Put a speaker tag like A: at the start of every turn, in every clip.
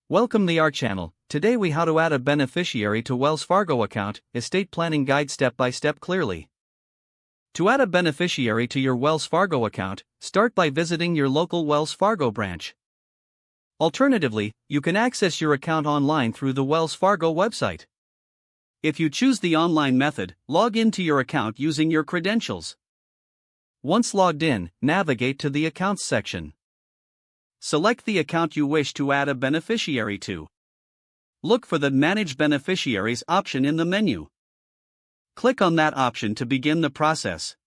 A: Welcome to our channel. Today we how to add a beneficiary to Wells Fargo account, estate planning guide step by step clearly. To add a beneficiary to your Wells Fargo account, start by visiting your local Wells Fargo branch. Alternatively, you can access your account online through the Wells Fargo website. If you choose the online method, log into your account using your credentials. Once logged in, navigate to the Accounts section. Select the account you wish to add a beneficiary to. Look for the Manage Beneficiaries option in the menu. Click on that option to begin the process.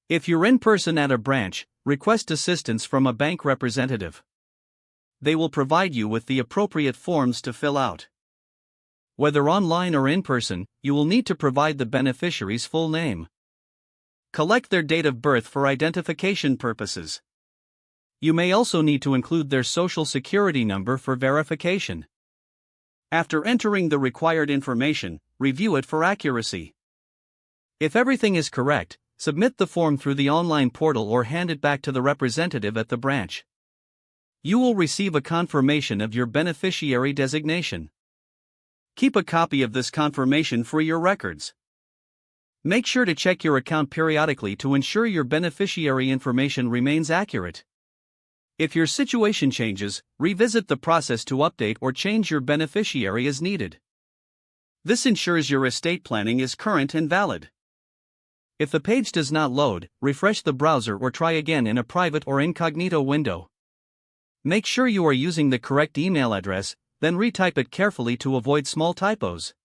A: If you're in person at a branch, request assistance from a bank representative. They will provide you with the appropriate forms to fill out. Whether online or in person, you will need to provide the beneficiary's full name. Collect their date of birth for identification purposes. You may also need to include their social security number for verification. After entering the required information, review it for accuracy. If everything is correct, submit the form through the online portal or hand it back to the representative at the branch. You will receive a confirmation of your beneficiary designation. Keep a copy of this confirmation for your records. Make sure to check your account periodically to ensure your beneficiary information remains accurate. If your situation changes, revisit the process to update or change your beneficiary as needed. This ensures your estate planning is current and valid. If the page does not load, refresh the browser or try again in a private or incognito window. Make sure you are using the correct email address, then retype it carefully to avoid small typos.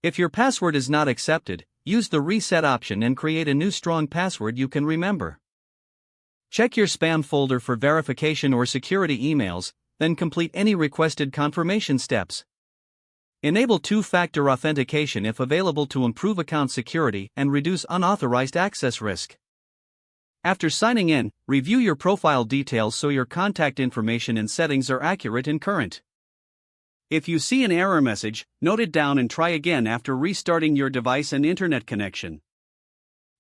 A: If your password is not accepted, use the reset option and create a new strong password you can remember. Check your spam folder for verification or security emails, then complete any requested confirmation steps. Enable two-factor authentication if available to improve account security and reduce unauthorized access risk. After signing in, review your profile details so your contact information and settings are accurate and current. If you see an error message, note it down and try again after restarting your device and internet connection.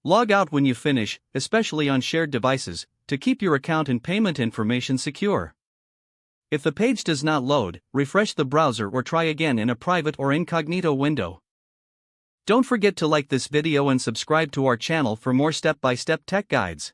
A: Log out when you finish, especially on shared devices, to keep your account and payment information secure. If the page does not load, refresh the browser or try again in a private or incognito window. Don't forget to like this video and subscribe to our channel for more step-by-step tech guides.